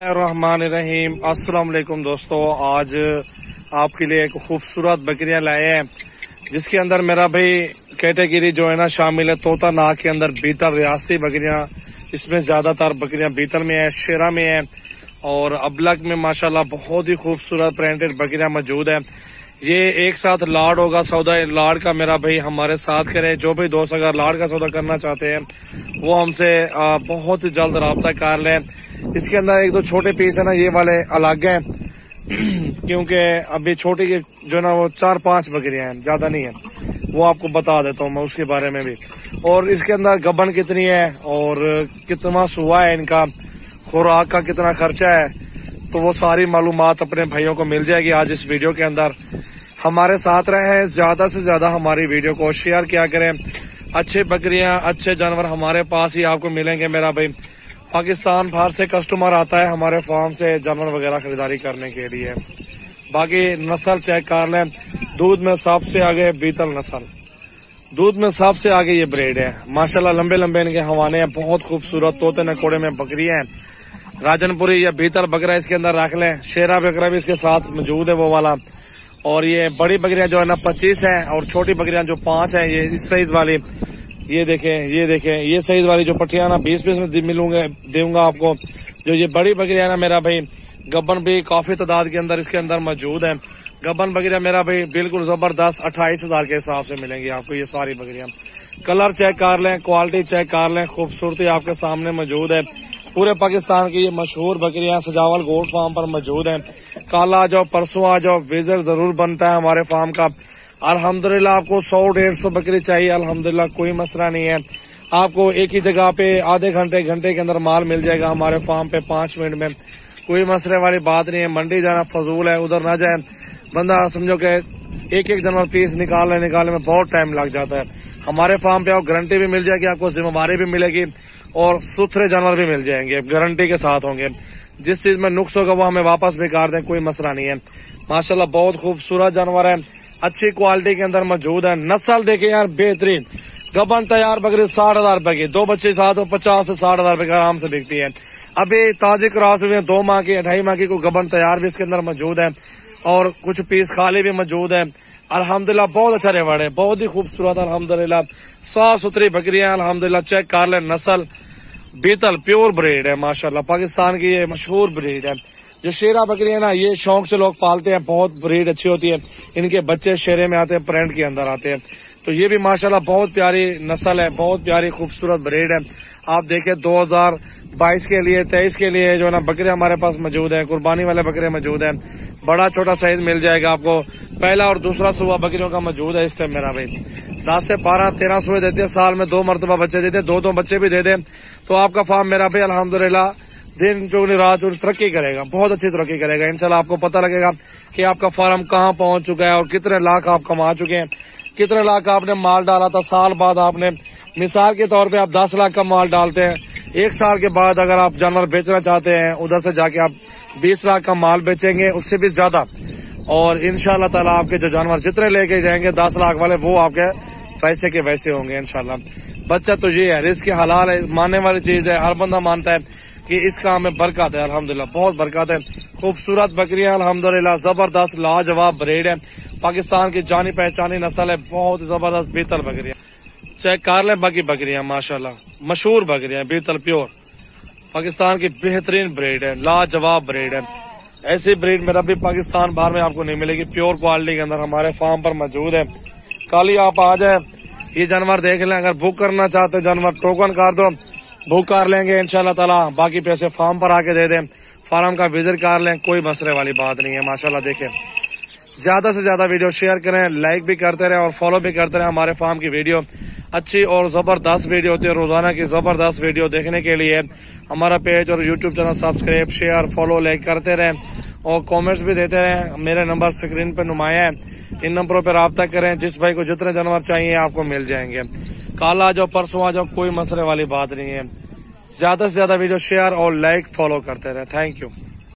रहमानिर्रहीम। अस्सलाम वालेकुम दोस्तों, आज आपके लिए एक खूबसूरत बकरियां लाए हैं जिसके अंदर मेरा भाई कैटेगरी जो है ना शामिल है। तोता नाग के अंदर बीतल रियासती बकरियां, इसमें ज्यादातर बकरियां बीतल में है, शेरा में है और अबलग में माशाल्लाह बहुत ही खूबसूरत प्रिंटेड बकरियां मौजूद है। ये एक साथ लाड़ होगा सौदा, लाड़ का मेरा भाई हमारे साथ करे। जो भी दोस्त अगर लाड़ का सौदा करना चाहते हैं वो हमसे बहुत ही जल्द राब्ता कर लें। इसके अंदर एक दो छोटे पीस है ना, ये वाले अलग हैं क्योंकि अभी छोटी के जो ना वो 4-5 बकरियां हैं, ज्यादा नहीं है। वो आपको बता देता हूँ मैं उसके बारे में भी। और इसके अंदर गबन कितनी है और कितना सुआ है, इनका खुराक का कितना खर्चा है, तो वो सारी मालूमात अपने भाइयों को मिल जाएगी आज इस वीडियो के अंदर। हमारे साथ रहे, ज्यादा से ज्यादा हमारी वीडियो को शेयर किया करें। अच्छे बकरियां, अच्छे जानवर हमारे पास ही आपको मिलेंगे मेरा भाई। पाकिस्तान बाहर से कस्टमर आता है हमारे फार्म से जानवर वगैरह खरीदारी करने के लिए। बाकी नस्ल चेक कर लें, दूध में सबसे आगे बीतल नस्ल, दूध में सबसे आगे ये ब्रीड है माशाल्लाह। लंबे लंबे इनके हवाने हैं, बहुत खूबसूरत तोते नकोड़े में बकरियां हैं। राजनपुरी या बीतल बकरा इसके अंदर रख लें। शेरा बकरा भी इसके साथ मौजूद है वो वाला। और ये बड़ी बकरियां जो है ना 25 है और छोटी बकरियां जो 5 है, ये इस साइज वाली। ये देखें ये साइज वाली जो पट्टियां ना 20-20 में दूंगा आपको। जो ये बड़ी बकरियां ना मेरा भाई, गब्बन भी काफी तादाद के अंदर इसके अंदर मौजूद है। गब्बन बकरियां मेरा भाई बिल्कुल जबरदस्त 28,000 के हिसाब से मिलेंगी आपको ये सारी बकरियां। कलर चेक कर लें, क्वालिटी चेक कर लें, खूबसूरती आपके सामने मौजूद है। पूरे पाकिस्तान की ये मशहूर बकरियां सजावल गोल्ड फार्म पर मौजूद हैं। कल आ जाओ, परसों आ जाओ, विजिट जरूर बनता है हमारे फार्म का। अल्हम्दुलिल्लाह आपको 100-150 बकरी चाहिए, अल्हम्दुलिल्लाह कोई मसला नहीं है। आपको एक ही जगह पे आधे घंटे के अंदर माल मिल जाएगा हमारे फार्म पे 5 मिनट में। कोई मसले वाली बात नहीं है। मंडी जाना फजूल है, उधर ना जाए। बंदा समझो कि एक जानवर पीस निकालने में बहुत टाइम लग जाता है। हमारे फार्म पे आपको गारंटी भी मिल जाएगी, आपको जिम्मेवारी भी मिलेगी और सुथरे जानवर भी मिल जाएंगे, गारंटी के साथ होंगे। जिस चीज में नुक्स होगा वो हमें वापस भी कर दें, कोई मसला नहीं है। माशाल्लाह बहुत खूबसूरत जानवर है, अच्छी क्वालिटी के अंदर मौजूद है। नस्ल देखे यार बेहतरीन। गबन तैयार बकरी 60,000 रुपए की, 2 बच्चे साथ हो 50 से 60,000 रुपए की आराम से बिकती है। अभी ताजी क्रॉस हुई 2 माह की, 2.5 माह की को गबन तैयार भी इसके अंदर मौजूद है और कुछ पीस खाली भी मौजूद है। अल्हम्दुलिल्लाह बहुत अच्छा रेवड़ है, बहुत ही खूबसूरत अल्हम्दुलिल्लाह। साफ सुथरी बकरियां अल्हम्दुलिल्लाह। चेक कर ले, नस्ल बीतल प्योर ब्रीड है माशाल्लाह। पाकिस्तान की ये मशहूर ब्रीड है। जो शेरा बकरी है ना, ये शौक से लोग पालते हैं, बहुत ब्रीड अच्छी होती है। इनके बच्चे शेरे में आते हैं, प्रिंट के अंदर आते हैं। तो ये भी माशाल्लाह बहुत प्यारी नस्ल है, बहुत प्यारी खूबसूरत ब्रीड है। आप देखें 2022 के लिए 23 के लिए जो ना बकरे हमारे पास मौजूद है, कुर्बानी वाले बकरे मौजूद है। बड़ा छोटा साइज मिल जाएगा आपको। पहला और दूसरा सुबह बकरियों का मौजूद है इस टाइम मेरा भाई। 10 से 12-13 सुबह देते हैं, साल में 2 मरतबा बच्चे देते हैं। 2 बच्चे भी दे दें तो आपका फार्म मेरा भाई अल्हम्दुलिल्लाह दिन चौगनी रात तरक्की करेगा, बहुत अच्छी तरक्की करेगा इंशाल्लाह। आपको पता लगेगा कि आपका फार्म कहाँ पहुंच चुका है और कितने लाख आप कमा चुके हैं, कितने लाख आपने माल डाला था। साल बाद आपने, मिसाल के तौर पे आप 10 लाख का माल डालते हैं, 1 साल के बाद अगर आप जानवर बेचना चाहते हैं उधर से जाके आप 20 लाख का माल बेचेंगे, उससे भी ज्यादा। और इंशाल्लाह ताला आपके जो जानवर जितने लेके जाएंगे 10 लाख वाले, वो आपके पैसे के वैसे होंगे इंशाल्लाह। बच्चा तो ये है, रिस्क हलाल है, मानने वाली चीज है। हर बंदा मानता है कि इस काम में बरकत है, अल्हम्दुलिल्लाह बहुत बरकत है। खूबसूरत बकरियां अल्हम्दुलिल्लाह, जबरदस्त लाजवाब ब्रीड है। पाकिस्तान की जानी पहचानी नस्ल है, बहुत जबरदस्त बीतल बकरियां। चेक कर लें बाकी बकरियां माशाल्लाह, मशहूर बकरियां बीतल प्योर, पाकिस्तान की बेहतरीन ब्रीड है, लाजवाब ब्रीड है। ऐसी ब्रीड मेरा भी पाकिस्तान बाहर में आपको नहीं मिलेगी, प्योर क्वालिटी के अंदर हमारे फार्म पर मौजूद है। कल ही आप आ जाए, ये जानवर देख लें। अगर बुक करना चाहते जानवर, टोकन कर दो, बुक कर लेंगे इंशाल्लाह ताला। बाकी पैसे फार्म पर आके दे दें, फार्म का विजिट कर लें, कोई मसले वाली बात नहीं है माशाल्लाह। देखें, ज्यादा से ज्यादा वीडियो शेयर करें, लाइक भी करते रहे और फॉलो भी करते रहे। हमारे फार्म की वीडियो अच्छी और जबरदस्त वीडियो होती है। रोजाना की जबरदस्त वीडियो देखने के लिए हमारा पेज और YouTube channel subscribe, share, follow, like करते रहें और कॉमेंट्स भी देते रहें। मेरे नंबर स्क्रीन पर नुमाया है, इन नंबरों पर राब्ता करें। जिस भाई को जितने जानवर चाहिए आपको मिल जाएंगे। कल आ जाओ, परसों आ जाओ, कोई मसले वाली बात नहीं है। ज्यादा से ज्यादा वीडियो शेयर और लाइक फॉलो करते रहे। Thank you.